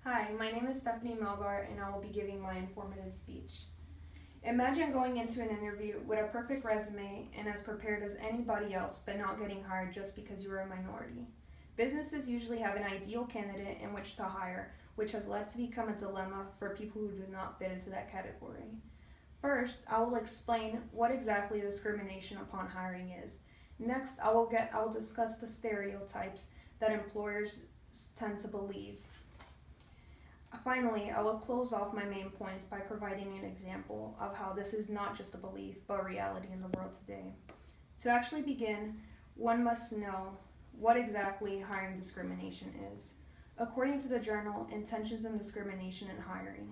Hi, my name is Stephanie Melgar and I will be giving my informative speech. Imagine going into an interview with a perfect resume and as prepared as anybody else, but not getting hired just because you are a minority. Businesses usually have an ideal candidate in which to hire, which has led to become a dilemma for people who do not fit into that category. First, I will explain what exactly discrimination upon hiring is. Next, I will discuss the stereotypes that employers tend to believe. Finally, I will close off my main points by providing an example of how this is not just a belief, but reality in the world today. To actually begin, one must know what exactly hiring discrimination is. According to the journal Intentions and Discrimination in Hiring,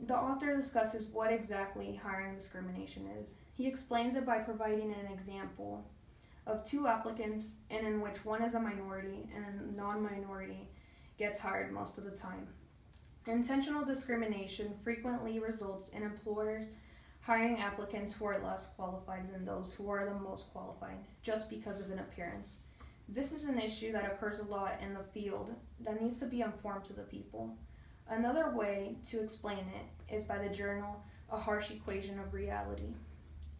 the author discusses what exactly hiring discrimination is. He explains it by providing an example of two applicants and in which one is a minority and a non-minority gets hired most of the time. Intentional discrimination frequently results in employers hiring applicants who are less qualified than those who are the most qualified, just because of an appearance. This is an issue that occurs a lot in the field that needs to be informed to the people. Another way to explain it is by the journal A Harsh Equation of Reality,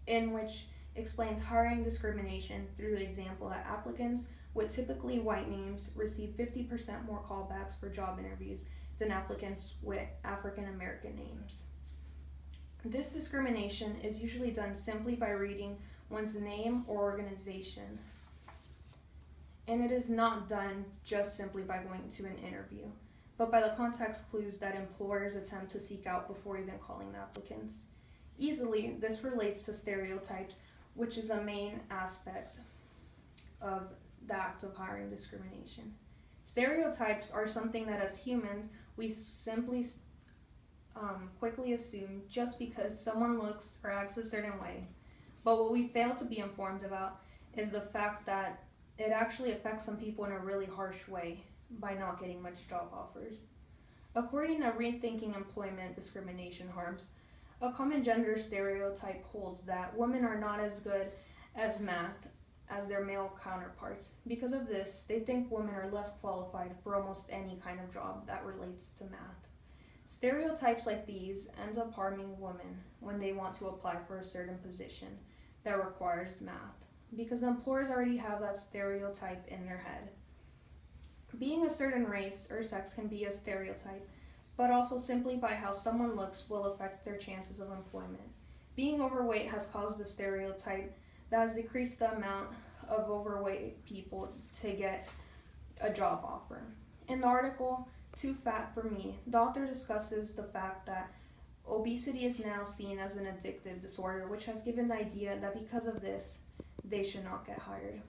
in which explains hiring discrimination through the example that applicants with typically white names receive 50% more callbacks for job interviews than applicants with African American names. This discrimination is usually done simply by reading one's name or organization, and it is not done just simply by going to an interview, but by the context clues that employers attempt to seek out before even calling the applicants. Easily, this relates to stereotypes, which is a main aspect of the act of hiring discrimination. Stereotypes are something that as humans we simply quickly assume just because someone looks or acts a certain way. But what we fail to be informed about is the fact that it actually affects some people in a really harsh way by not getting much job offers. According to Rethinking Employment Discrimination Harms, a common gender stereotype holds that women are not as good as math as their male counterparts. Because of this, they think women are less qualified for almost any kind of job that relates to math. Stereotypes like these end up harming women when they want to apply for a certain position that requires math, because the employers already have that stereotype in their head. Being a certain race or sex can be a stereotype, but also simply by how someone looks will affect their chances of employment. Being overweight has caused a stereotype that has decreased the amount of overweight people to get a job offer. In the article, Too Fat for Me, the author discusses the fact that obesity is now seen as an addictive disorder, which has given the idea that because of this, they should not get hired.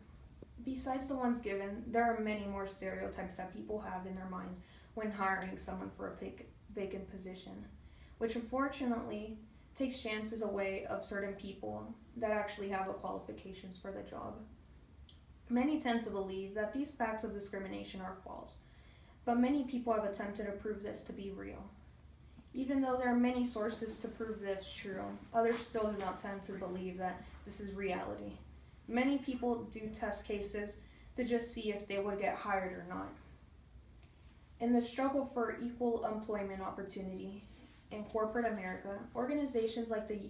Besides the ones given, there are many more stereotypes that people have in their minds when hiring someone for a vacant position, which unfortunately takes chances away of certain people that actually have the qualifications for the job. Many tend to believe that these facts of discrimination are false, but many people have attempted to prove this to be real. Even though there are many sources to prove this true, others still do not tend to believe that this is reality. Many people do test cases to just see if they would get hired or not. In the struggle for equal employment opportunity in corporate America, organizations like the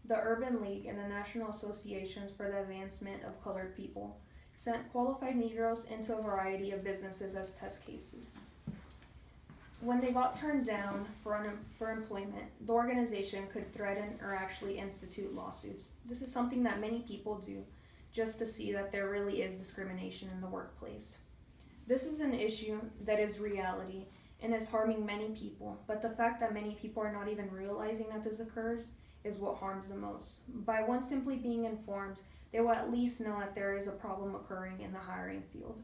Urban League and the National Associations for the Advancement of Colored People sent qualified Negroes into a variety of businesses as test cases. When they got turned down for employment, the organization could threaten or actually institute lawsuits. This is something that many people do just to see that there really is discrimination in the workplace. This is an issue that is reality and is harming many people, but the fact that many people are not even realizing that this occurs is what harms the most. By one simply being informed, they will at least know that there is a problem occurring in the hiring field.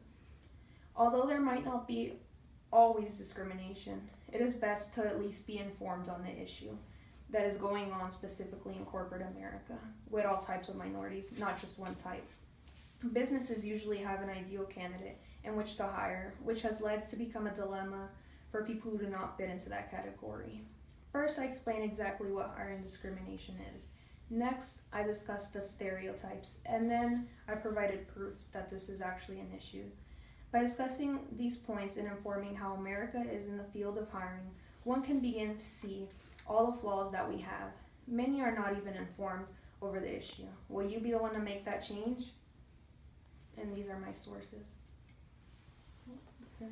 Although there might not be always discrimination, it is best to at least be informed on the issue that is going on specifically in corporate America with all types of minorities, not just one type. Businesses usually have an ideal candidate in which to hire, which has led to become a dilemma for people who do not fit into that category. First, I explain exactly what hiring discrimination is. Next, I discuss the stereotypes, and then I provided proof that this is actually an issue. By discussing these points and informing how America is in the field of hiring, one can begin to see all the flaws that we have. Many are not even informed over the issue. Will you be the one to make that change? And these are my sources. Okay.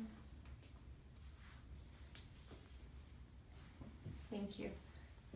Thank you.